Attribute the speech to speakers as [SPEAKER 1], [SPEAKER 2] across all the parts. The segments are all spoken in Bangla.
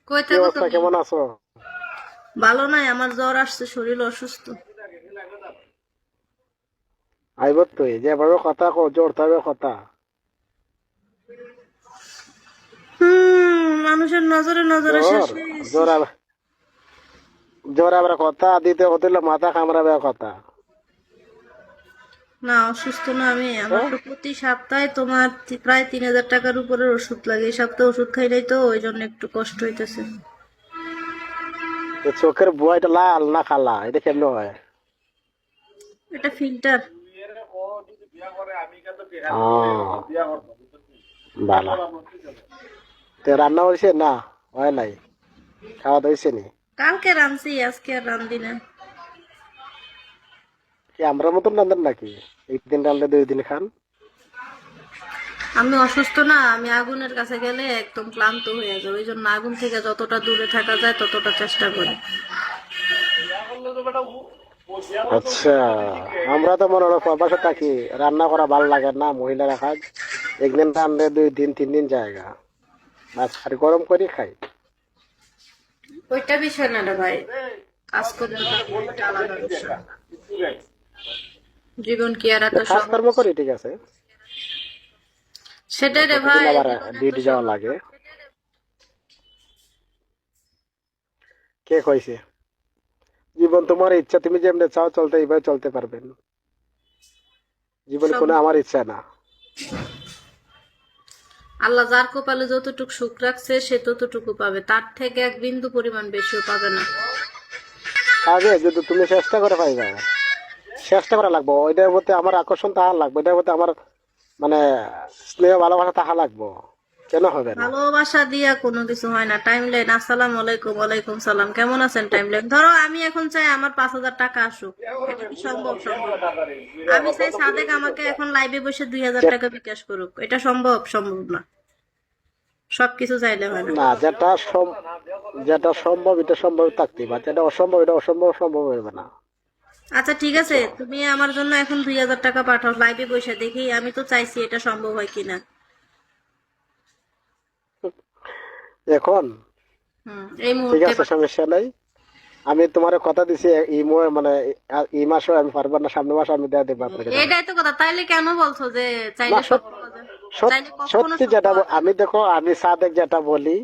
[SPEAKER 1] কই
[SPEAKER 2] কি
[SPEAKER 1] থাকো
[SPEAKER 2] অবস্থা,
[SPEAKER 1] তুমি?
[SPEAKER 2] কেমন আছো?
[SPEAKER 1] ভালো নাই, আমার জ্বর আসছে, শরীর অসুস্থ।
[SPEAKER 2] আইব তুই যেভাবে কথা কো, জোরতে হবে কথা।
[SPEAKER 1] মানুষের নজরে নজরে শেষ
[SPEAKER 2] জ্বর
[SPEAKER 1] হয়ে গেছি।
[SPEAKER 2] জ্বর জ্বর আবার কথা দিতে হতে মাথা কামড়াবে কথা।
[SPEAKER 1] না, অসুস্থ না আমি। আমার
[SPEAKER 2] হ্যাঁ,
[SPEAKER 1] তো প্রতি সপ্তাহে তোমার প্রায় 3,000 টাকার উপরে ওষুধ লাগে। এই সপ্তাহে ওষুধ খাই নাই তো, ওই জন্য একটু কষ্ট হইতেছে।
[SPEAKER 2] তো চোখের বুয়াইটা লাল না কালা, এটা কেমন হয়?
[SPEAKER 1] এটা ফিল্টার।
[SPEAKER 2] ভালো। তো রান্না হয়েছে না? হয় নাই? খাওয়া দাওয়া হয়েছে নি?
[SPEAKER 1] কালকে রাঁধছি, আজকে আর রাঁধি না।
[SPEAKER 2] কি আমরা মতন রান্ধেন নাকি? একদিন রান্ধলে 2 দিন খান?
[SPEAKER 1] আমি অসুস্থ না, আমি আগুনের কাছে গেলে একদম ক্লান্ত হয়ে যাই। ওই জন্য আগুন থেকে যতটা দূরে থাকা যায় ততটা চেষ্টা করি।
[SPEAKER 2] আচ্ছা, আমরা তো মনে হয় প্রবাসে থাকি, রান্না করা ভালো লাগে না, মহিলারা কাজ। একদিন রান্ধলে 2 দিন 3 দিন জায়গা, আর গরম করে খাই।
[SPEAKER 1] ওইটা বিষয় না রে ভাই, কাজ করতে থাকলে এটা আলাদা বিষয়। জীবন কি আর এত সহজ?
[SPEAKER 2] কাজকর্ম করি ঠিক আছে,
[SPEAKER 1] সেটাই রে
[SPEAKER 2] প্রতিদিন
[SPEAKER 1] ভাই,
[SPEAKER 2] আবার
[SPEAKER 1] জীবন এত
[SPEAKER 2] ডিউটি যাওয়া
[SPEAKER 1] সহজ?
[SPEAKER 2] লাগে। কে কইছে? জীবন তোমার ইচ্ছা, তুমি যেমনি চাও চলতে, এইভাবে চলতে পারবেন। জীবন
[SPEAKER 1] সব
[SPEAKER 2] কোনো আমার ইচ্ছা না।
[SPEAKER 1] আল্লাহ যার কপালে যতটুকু সুখ রাখছে সে ততটুকু পাবে, তার থেকে এক বিন্দু পরিমাণ বেশিও পাবে না।
[SPEAKER 2] আগে যদি তুমি চেষ্টা করে পাইবা, চেষ্টা করা লাগবো, ওইটার প্রতি আমার আকর্ষণ তাহা লাগবে, এটার প্রতি আমার মানে স্নেহ ভালোবাসা তাহা লাগবো। কেন হবে না?
[SPEAKER 1] ভালোবাসা দিয়া কোনো কিছু হয় না। টাইম লাইন, আসসালাম আলাইকুম, ওয়ালাইকুম সালাম, কেমন আছেন? টাইম লাইন ধরো, আমি এখন চাই আমার 5,000 টাকা আসুক। এটা কি সম্ভব? সম্ভব না। আমি চাই সাদেক আমাকে এখন লাইভে বসে 2,000 টাকা বিকাশ করুক। এটা সম্ভব? সম্ভব না। সবকিছু চাইলে হয় না।
[SPEAKER 2] না, যেটা সম্ভব এটা সম্ভব থাকতে পারে, যেটা অসম্ভব এটা অসম্ভব সম্ভব হবে না।
[SPEAKER 1] আচ্ছা ঠিক আছে,
[SPEAKER 2] বুঝছো?
[SPEAKER 1] তুমি আমার জন্য এখন 2,000 টাকা পাঠাও লাইভে বসে, দেখি। আমি তো চাইছি, এটা সম্ভব হয় কিনা।
[SPEAKER 2] এখন
[SPEAKER 1] এই
[SPEAKER 2] ঠিক
[SPEAKER 1] মুহূর্তে
[SPEAKER 2] আছে, সমস্যা নাই। আমি তোমার কথা দিছি, মানে এই মাসে আমি পারবো না, সামনের মাসে আমি দেওয়া দেবো আপনাকে টাকা।
[SPEAKER 1] এইটাই তো কথা। তাইলে কেন বলছো যে
[SPEAKER 2] না,
[SPEAKER 1] চাইলে সব পাওয়া যায়? চাইলে কখনো
[SPEAKER 2] সত্যি
[SPEAKER 1] সব
[SPEAKER 2] যেটা
[SPEAKER 1] পাওয়া যায়
[SPEAKER 2] আমি
[SPEAKER 1] না।
[SPEAKER 2] দেখো, আমি সাদেক যেটা বলি,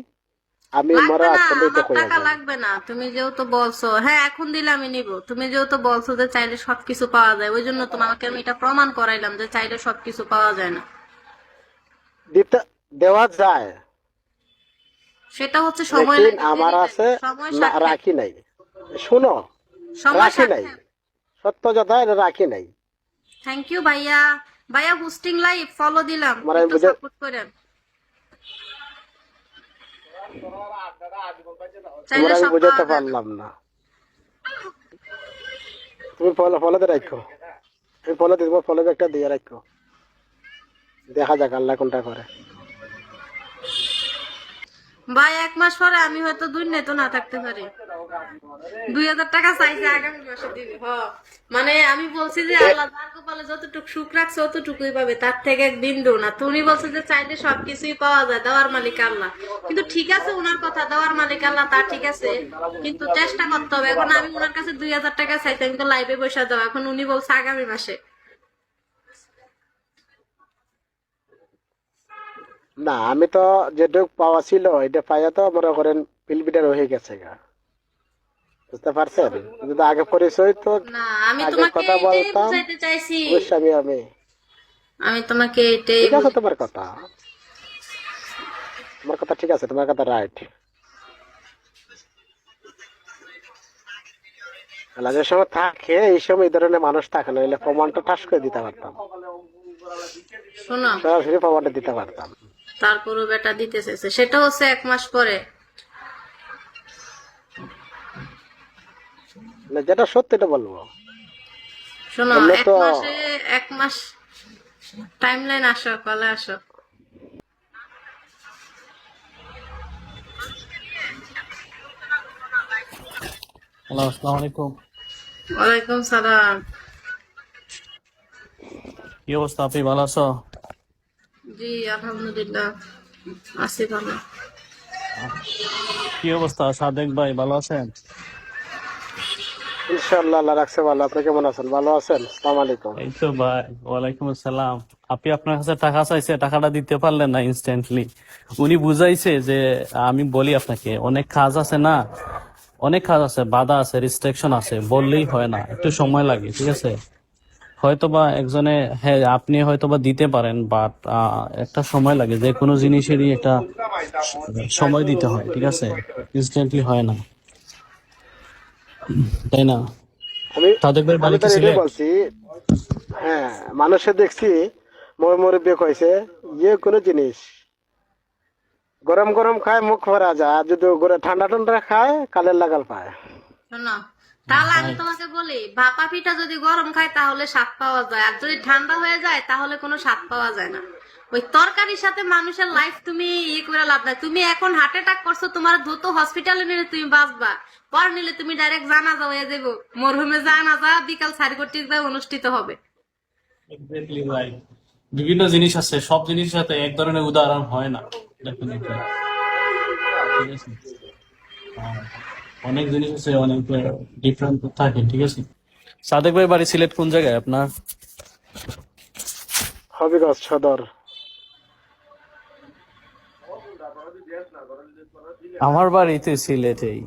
[SPEAKER 2] আমি মরা
[SPEAKER 1] লাগবে
[SPEAKER 2] আগ
[SPEAKER 1] না,
[SPEAKER 2] পর্যন্ত এটা
[SPEAKER 1] আমার
[SPEAKER 2] কইয়া
[SPEAKER 1] টাকা
[SPEAKER 2] যাই।
[SPEAKER 1] লাগবে না। তুমি যেহেতু বলছো, হ্যাঁ এখন দিলে আমি নিব। তুমি যেহেতু বলছো যে চাইলে সবকিছু পাওয়া যায়, ওই জন্য তোমাকে আমি এটা প্রমাণ করাইলাম যে চাইলে সবকিছু পাওয়া যায় না।
[SPEAKER 2] দিতে দেওয়া যায়,
[SPEAKER 1] সেটা হচ্ছে সময়
[SPEAKER 2] লেকিন
[SPEAKER 1] লাগে,
[SPEAKER 2] আমার
[SPEAKER 1] দেরি
[SPEAKER 2] আছে।
[SPEAKER 1] লাগে, সময়
[SPEAKER 2] না,
[SPEAKER 1] সাক্ষেপ।
[SPEAKER 2] রাখি নাই। শুনো,
[SPEAKER 1] সময়
[SPEAKER 2] রাখি নাই,
[SPEAKER 1] সাক্ষেপ।
[SPEAKER 2] সত্য কথা, এটা রাখি নাই।
[SPEAKER 1] থ্যাংক ইউ ভাইয়া। ভাইয়া বুস্টিং লাইভ ফলো দিলাম,
[SPEAKER 2] তোমার আমি
[SPEAKER 1] একটু
[SPEAKER 2] বুঝে
[SPEAKER 1] সাপোর্ট করেন।
[SPEAKER 2] তোমার
[SPEAKER 1] চাইলে
[SPEAKER 2] আমি
[SPEAKER 1] সব পাওয়া
[SPEAKER 2] বুঝাইতে
[SPEAKER 1] যায় না।
[SPEAKER 2] পারলাম না। তুমি ফলোতে রাখো, তুমি ফলোতে, তোমার ফলো একটা দিয়ে রাখো, দেখা যাক আল্লাহ কোনটা করে।
[SPEAKER 1] ভাই 1 মাস পরে আমি হয়তো দুনিয়াতে না থাকতে পারি। 2,000 টাকা চাইছে, আগামী মাসে দিবে। মানে আমি বলছি যে
[SPEAKER 2] এ,
[SPEAKER 1] আল্লাহ যার কপালে যতটুকু সুখ রাখছে অতটুকুই পাবে, তার থেকে এক বিন্দু না। তুমি বলছো যে চাইলে সবকিছুই পাওয়া যায়, দেওয়ার মালিক আল্লাহ। কিন্তু ঠিক আছে, ওনার কথা, দেওয়ার মালিক আল্লাহ, তা ঠিক আছে। কিন্তু চেষ্টা করতে হবে। এখন আমি ওনার কাছে 2,000 টাকা চাইছি, আমি তো লাইভে বসে যাবো। এখন উনি বলছে আগামী মাসে।
[SPEAKER 2] না, আমি তো যেটুক পাওয়া ছিল এটা পাইয়া তো মনে করেন পিলপিটা রয়ে গেছে গা। বুঝতে পারছেন? যদি আগে পরিচয় তো
[SPEAKER 1] না, আমি
[SPEAKER 2] আগে
[SPEAKER 1] তোমাকে
[SPEAKER 2] কথা
[SPEAKER 1] এটাই
[SPEAKER 2] বলতাম,
[SPEAKER 1] বুঝাইতে চাইছি।
[SPEAKER 2] অবশ্যই আমি
[SPEAKER 1] আমি তোমাকে এটাই
[SPEAKER 2] ঠিক আছে,
[SPEAKER 1] বুঝাইতে
[SPEAKER 2] তোমার কথা, তোমার কথা ঠিক আছে, তোমার কথা রাইট। যে সময় থাকে এই সময় এই ধরনের মানুষ থাকে না, এলে প্রমাণটা ঠাস করে দিতে পারতাম,
[SPEAKER 1] শোনো।
[SPEAKER 2] সরাসরি প্রমাণটা দিতে পারতাম।
[SPEAKER 1] তারপরও বেটা দিতে চাইছে, সেটা হচ্ছে 1 মাস পরে।
[SPEAKER 2] না, যেটা সত্যি এটা বলবো।
[SPEAKER 1] শোনো,
[SPEAKER 2] এমনি
[SPEAKER 1] এক
[SPEAKER 2] তো
[SPEAKER 1] মাসে 1 মাস টাইম লাইন, আসো কলে আসো।
[SPEAKER 3] হ্যালো, আসসালামু আলাইকুম।
[SPEAKER 1] ওয়ালাইকুম সালাম।
[SPEAKER 3] কি অবস্থা, আপনি ভালো আছো?
[SPEAKER 1] জি আলহামদুলিল্লাহ, আছি ভালো।
[SPEAKER 3] কি অবস্থা সাদেক ভাই, ভালো আছেন?
[SPEAKER 2] ইনশাআল্লাহ, আল্লাহ রাখছে ভালো। আপনি কেমন আছেন? ভালো আছেন? আসসালামু আলাইকুম।
[SPEAKER 3] এই তো ভাই, ওয়ালাইকুম আসসালাম। আপনি আপনার কাছে টাকা চাইছে, টাকাটা দিতে পারলেন না ইনস্ট্যান্টলি। উনি বুঝাইছে যে আমি বলি আপনাকে, অনেক কাজ আছে না, অনেক কাজ আছে, বাধা আছে, রিস্ট্রিকশন আছে, বললেই হয় না, একটু সময় লাগে, ঠিক আছে? হয়তোবা একজনে, হ্যাঁ আপনি হয়তোবা দিতে পারেন, বাট একটা সময় লাগে, যে কোনো জিনিসেরই একটা সময় দিতে হয়, ঠিক আছে? ইনস্ট্যান্টলি হয় না, তাই না?
[SPEAKER 2] আমি
[SPEAKER 3] সাদেক ভাই
[SPEAKER 2] আমি
[SPEAKER 3] বাড়ি
[SPEAKER 2] তো
[SPEAKER 3] কি
[SPEAKER 2] এটাই
[SPEAKER 3] সিলেট?
[SPEAKER 2] বলছি। হ্যাঁ, মানুষে দেখছি মুরব্বী কইছে কোনো জিনিস গরম গরম খায় মুখ ভরা যায়, আর যদি ঠান্ডা ঠান্ডা খায় কালের লাগাল পায়।
[SPEAKER 1] শোনো, তাহলে আমি
[SPEAKER 3] ভাই,
[SPEAKER 1] তোমাকে বলি, ভাপা পিঠা যদি গরম খায় তাহলে স্বাদ পাওয়া যায়, আর যদি ঠান্ডা হয়ে যায় তাহলে কোনো স্বাদ পাওয়া যায় না। ওই তরকারির সাথে মানুষের লাইফ তুমি করে লাভ নাই। তুমি এখন হার্ট অ্যাটাক করছো, তোমার দ্রুত হসপিটালে নিলে তুমি বাঁচবা, পর নিলে তুমি ডাইরেক্ট জানাজা হয়ে যাবো। মরহুমে জানাজা বিকাল 4:30 অনুষ্ঠিত হবে।
[SPEAKER 3] exactly ভাই। বিভিন্ন জিনিস আছে, সব জিনিসের সাথে এক ধরনের উদাহরণ হয় না, definitely, ঠিক আছে? আহ, অনেক জিনিস আছে, অনেক ডিফারেন্ট থাকে, ঠিক আছে? সাদেক ভাই বাড়ি সিলেট কোন জায়গায় আপনার?
[SPEAKER 2] হবিগঞ্জ সদর।
[SPEAKER 3] আমার বাড়িতে সিলেটেই।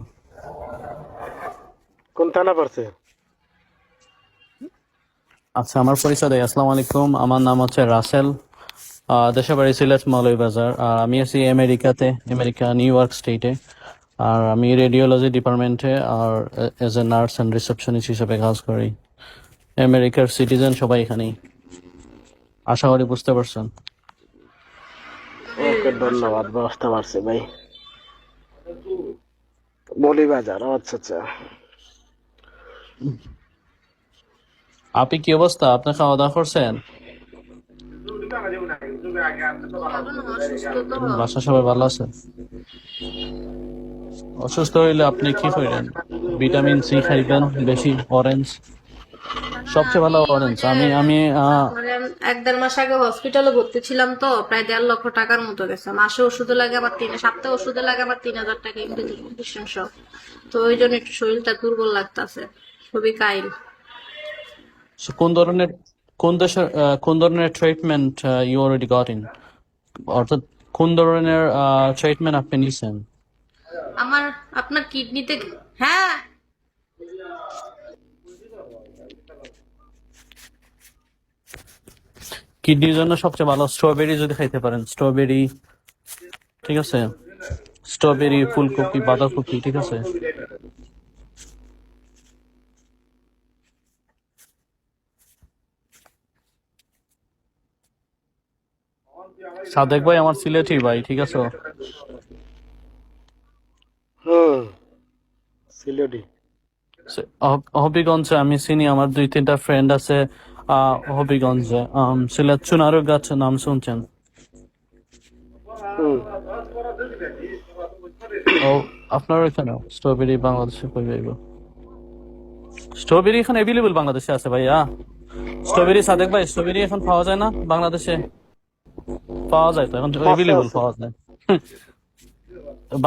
[SPEAKER 2] কোন থানা পড়ছে?
[SPEAKER 3] আচ্ছা, আমার পরিচয় দেয়। আসসালামু আলাইকুম, আমার নাম হচ্ছে রাসেল। দেশের বাড়ি সিলেট মৌলভীবাজার। আর আমি আছি আমেরিকা নিউ ইয়র্ক স্টেটে। আর আমি রেডিওলজি ডিপার্টমেন্টে আর as a nurse and receptionist হিসেবে কাজ করি। আমেরিকার সিটিজেন সবাই এখানেই, আশা করি বুঝতে পারছেন।
[SPEAKER 2] ওকে, ধন্যবাদ, বুঝতে পারছি ভাই। বলি বাজার, আচ্ছা আচ্ছা।
[SPEAKER 3] আপনি কি অবস্থা? আপনি খাওয়া দাওয়া করছেন?
[SPEAKER 1] অসুস্থ তো।
[SPEAKER 3] বাসা সবাই ভালো আছে? অসুস্থ হইলে আপনি কি করেন? ভিটামিন সি খাইবেন বেশি, অরেঞ্জ, সবচেয়ে ভালো
[SPEAKER 1] আমি ওই
[SPEAKER 3] অরেঞ্জ।
[SPEAKER 1] যে
[SPEAKER 3] আমি আমি
[SPEAKER 1] মানে 1-1.5 মাস আগে হসপিটালে ভর্তি ছিলাম, তো প্রায় 1.5 লক্ষ টাকার মতো গেছে। মাসে ওষুধে লাগে আমার সপ্তাহে ওষুধে লাগে আমার 3,000 টাকা, ইনজেকশন সব। তো ওই জন্য একটু শরীরটা দুর্বল লাগতেছে, খুবই কাইল।
[SPEAKER 3] কোন ধরনের, কোন ধরনের treatment you already got in, অর্থাৎ কোন ধরনের ট্রিটমেন্ট আপনি নিছেন?
[SPEAKER 1] আমার আপনার কিডনিতে, হ্যাঁ
[SPEAKER 3] কিডনির জন্য সবচেয়ে ভালো স্ট্রবেরি, যদি খাইতে পারেন স্ট্রবেরি, ঠিক আছে? স্ট্রবেরি, ফুলকপি, বাঁধাকপি, ঠিক আছে? সাদেক ভাই আমার সিলেটি ভাই, ঠিক আছে?
[SPEAKER 2] হুম, সিলেটি।
[SPEAKER 3] হবিগঞ্জে আমি চিনি, আমার 2-3টা ফ্রেন্ড আছে হবিগঞ্জে। সিলেট চুনারু গাছ নাম শুনছেন?
[SPEAKER 2] হুম।
[SPEAKER 3] ও, আপনার ওইখানে স্ট্রবেরি বাংলাদেশে কই পাইব? স্ট্রবেরি এখানে এভেলেবল বাংলাদেশে আছে ভাইয়া। স্ট্রবেরি, সাদেক ভাই, স্ট্রবেরি এখন পাওয়া যায় না বাংলাদেশে? পাওয়া যায় তো এখন,
[SPEAKER 2] আছে
[SPEAKER 3] এভেলেবল
[SPEAKER 2] আছে।
[SPEAKER 3] পাওয়া যায়।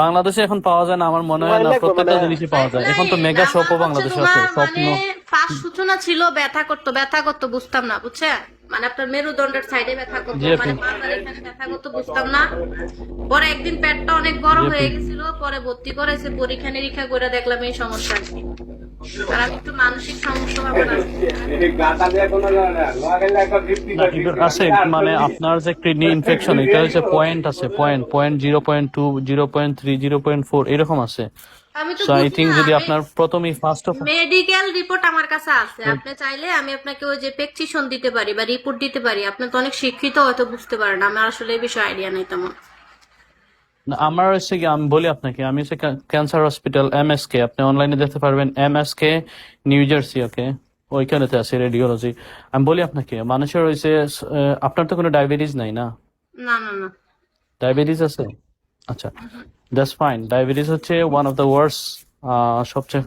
[SPEAKER 3] বাংলাদেশে এখন পাওয়া যায় না, আমার মনে হয়
[SPEAKER 2] সময়
[SPEAKER 3] না,
[SPEAKER 2] লাগবে
[SPEAKER 3] প্রত্যেকটা
[SPEAKER 2] মানে।
[SPEAKER 3] জিনিসই পাওয়া যায় এখন,
[SPEAKER 1] নাই,
[SPEAKER 3] তো মেগা
[SPEAKER 1] আমার
[SPEAKER 3] শপও
[SPEAKER 1] হচ্ছে
[SPEAKER 3] বাংলাদেশে আছে,
[SPEAKER 1] তোমার
[SPEAKER 3] স্বপ্ন।
[SPEAKER 1] মানে ফার্স্ট সূচনা ছিল ব্যথা করতো বুঝতাম না, বুঝছে? মানে আপনার মেরুদণ্ডের সাইডে ব্যথা করতো,
[SPEAKER 3] জি আপনি,
[SPEAKER 1] মানে মাথার এখানে ব্যথা করতো, বুঝতাম না। পরে একদিন পেটটা অনেক বড়
[SPEAKER 3] জি আপনি।
[SPEAKER 1] হয়ে গেছিল, পরে ভর্তি করেছে, পরীক্ষা নিরীক্ষা করে দেখলাম এই সমস্যা আর কি। আর আমি একটু মানসিক সমস্যা আমার আছে।
[SPEAKER 3] না, এবার আছে, মানে আপনার যে কিডনি ইনফেকশন, এটা হচ্ছে পয়েন্ট আছে, পয়েন্ট পয়েন্ট 0.2, 0.3, 0.4 এরকম আছে।
[SPEAKER 1] আমি তো
[SPEAKER 3] সো আই
[SPEAKER 1] বুঝি
[SPEAKER 3] থিঙ্ক
[SPEAKER 1] না,
[SPEAKER 3] যদি
[SPEAKER 1] আমি
[SPEAKER 3] আপনার প্রথমেই ফার্স্ট অফ,
[SPEAKER 1] মেডিকেল রিপোর্ট আমার কাছে আছে, আপনি চাইলে আমি আপনাকে ওই যে প্রেসক্রিপশন দিতে পারি বা রিপোর্ট দিতে পারি। আপনি তো অনেক শিক্ষিত, হয়তো বুঝতে পারেন, আমার আসলে এই বিষয়ে আইডিয়া নেই তেমন।
[SPEAKER 3] আমার হচ্ছে কি, আমি বলি আপনাকে, আমি হচ্ছে ক্যান্সার হসপিটাল এমএসকে, আপনি অনলাইনে দেখতে পারবেন, এমএসকে নিউ জার্সি, ওকে? ওইখানেতে আছে রেডিওলজি। আমি বলি আপনাকে, মানুষের হয়েছে, আপনার তো কোনো ডায়াবেটিস নাই না?
[SPEAKER 1] না না না।
[SPEAKER 3] ডায়াবেটিস আছে? আচ্ছা, দ্যাটস ফাইন। ডায়াবেটিস হচ্ছে ওয়ান অফ দ্য ওয়ার্স্ট, সবচেয়ে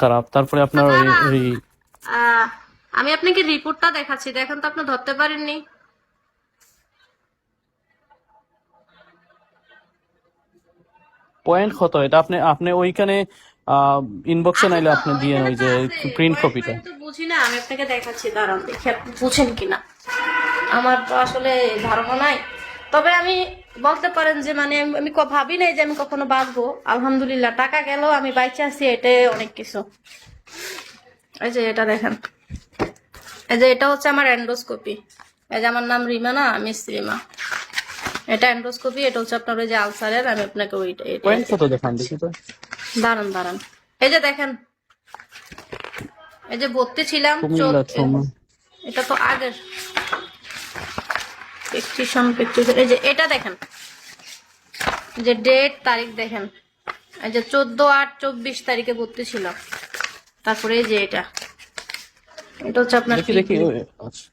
[SPEAKER 3] খারাপ। তারপরে
[SPEAKER 1] তো
[SPEAKER 3] আপনার ওই
[SPEAKER 1] দাঁড়ান,
[SPEAKER 3] ওই
[SPEAKER 1] আহ, আমি আপনাকে রিপোর্টটা দেখাচ্ছি, দেখেন তো আপনি ধরতে পারেননি।
[SPEAKER 3] পয়েন্ট কত এটা আপনি আপনি ওইখানে ইনবক্সে নাইলে আপনি দিয়ে ওই যে প্রিন্ট কপিটা।
[SPEAKER 1] তো বুঝি না, আমি আপনাকে দেখাচ্ছি, দাঁড়ান দেখি আপনি বুঝেন কিনা। আমার তো আসলে ধারণা নাই, তবে আমি বলতে পারেন যে মানে আমি ভাবি নাই যে আমি কখনো বাঁচবো। আলহামদুলিল্লাহ, টাকা গেল, আমি বাইচে আছি, এটাই অনেক কিছু। এই যে এটা দেখেন, এই যে এটা হচ্ছে আমার এন্ডোস্কোপি। এই যে আমার নাম রিমা না, মিস রিমা। এটা এন্ডোস্কোপি, এটা হচ্ছে আপনার ওই যে আলসারের। আমি আপনাকে ওইটা
[SPEAKER 3] পয়েন্ট কত দেখান দেখি তো।
[SPEAKER 1] দাঁড়ান দাঁড়ান, এই যে দেখেন, এই যে ভর্তি ছিলাম
[SPEAKER 3] কুমিল্লা ট্রমা।
[SPEAKER 1] এটা তো আগের প্রেসক্রিপশন। এই যে এটা দেখেন, এই যে ডেট তারিখ দেখেন, এই যে 14/8/24 তারিখে ভর্তি ছিলাম। তারপরে এই যে এটা হচ্ছে আপনার
[SPEAKER 3] দেখি দেখি
[SPEAKER 1] kidney।
[SPEAKER 3] আচ্ছা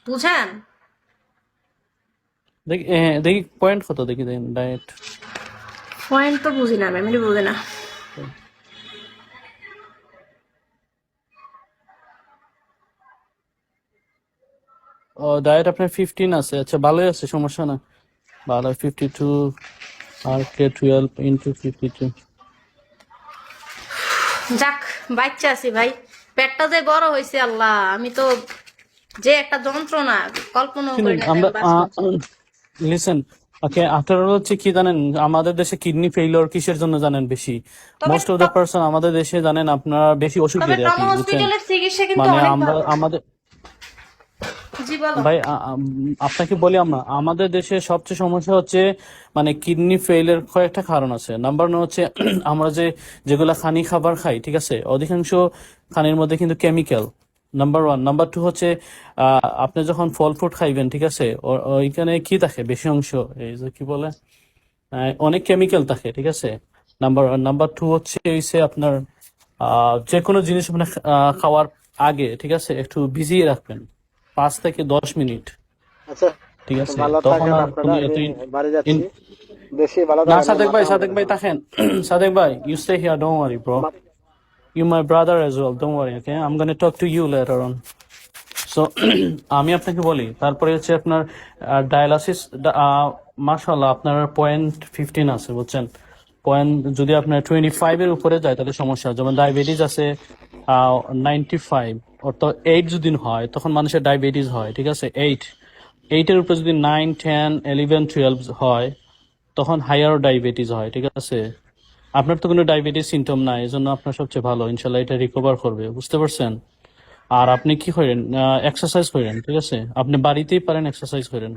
[SPEAKER 1] বুঝেন?
[SPEAKER 3] দেখি দেখি পয়েন্ট কত দেখি দেন ডায়েট।
[SPEAKER 1] পয়েন্ট তো বুঝি না, মেমরি বুঝি না।
[SPEAKER 3] ও ডায়েট আপনার 15 আছে, আচ্ছা ভালোই আছে, সমস্যা না, ভালো। 52 আর কে 12 ইন্টু 52।
[SPEAKER 1] যাক, বাচ্চা আছি ভাই, পেটটা যে বড় হয়েছে আল্লাহ, আমি তো যে একটা যন্ত্রণা কল্পনা করি না যে
[SPEAKER 3] আমরা
[SPEAKER 1] আমি বাঁচবো।
[SPEAKER 3] লিসেন, ওকে, আপনারা হচ্ছে কি জানেন আমাদের দেশে কিডনি ফেইলিওর কিসের জন্য জানেন বেশি?
[SPEAKER 1] তবে
[SPEAKER 3] মোস্ট অফ দ্য পারসন আমাদের দেশে জানেন আপনারা বেশি ওষুধ
[SPEAKER 1] তবে
[SPEAKER 3] দিয়ে দেয়,
[SPEAKER 1] ট্রমা
[SPEAKER 3] আপনি বুঝছেন?
[SPEAKER 1] হসপিটালের চিকিৎসা কিন্তু
[SPEAKER 3] মানে
[SPEAKER 1] অনেক
[SPEAKER 3] আমরা
[SPEAKER 1] ভালো।
[SPEAKER 3] আমাদের
[SPEAKER 1] জি বলো।
[SPEAKER 3] ভাই আপনাকে বলি, আমরা আমাদের দেশে সবচেয়ে সমস্যা হচ্ছে মানে কিডনি ফেইলের কয়েকটা কারণ আছে। নাম্বার 1 হচ্ছে আমরা যেগুলা খানি খাবার খাই, ঠিক আছে, অধিকাংশ খানির মধ্যে কিন্তু কেমিক্যাল, নাম্বার 1। নাম্বার 2 হচ্ছে আপনি যখন ফল ফ্রুট খাইবেন, ঠিক আছে, ওইখানে কি থাকে বেশি অংশ, এই যে কি বলে, অনেক কেমিক্যাল থাকে, ঠিক আছে। নাম্বার 2 হচ্ছে আপনার যে কোনো জিনিস মানে খাওয়ার আগে, ঠিক আছে, একটু ভিজিয়ে রাখবেন 5 থেকে 10 মিনিট,
[SPEAKER 2] আচ্ছা,
[SPEAKER 3] ঠিক আছে,
[SPEAKER 2] ভালো
[SPEAKER 3] তখন
[SPEAKER 2] থাকেন
[SPEAKER 3] আর
[SPEAKER 2] আপনারা।
[SPEAKER 3] কোনো
[SPEAKER 2] আমি
[SPEAKER 3] এত
[SPEAKER 2] বাড়ি যাচ্ছি। বেশি ভালো
[SPEAKER 3] না।
[SPEAKER 2] থাকেন।
[SPEAKER 3] সাদেক ভাই থাকেন। সাদেক ভাই, you stay here, don't worry bro, you my brother as well, don't worry, okay, I'm gonna talk to you later on. So আমি আপনাকে বলি, তারপরে হচ্ছে আপনার ডায়ালাসিস, মাশাআল্লাহ আপনার 0.15 আছে, বুঝছেন? পয়েন্ট যদি আপনার 25 এর উপরে যায় তাহলে সমস্যা। যেমন ডায়াবেটিস আছে 95, অর্থাৎ 8 যদি হয় তখন মানুষের ডায়াবেটিস হয়, ঠিক আছে। 8 এর উপরে যদি 9, 10, 11, 12 হয় তখন হায়ার ডায়াবেটিস হয়, ঠিক আছে। আপনার তো কোনো ডায়াবেটিস সিমটম নাই, এজন্য আপনার সবচেয়ে ভালো, ইনশাল্লাহ এটা রিকভার করবে, বুঝতে পারছেন? আর আপনি কি করেন, এক্সারসাইজ করেন, ঠিক আছে, আপনি বাড়িতেই পারেন এক্সারসাইজ করেন।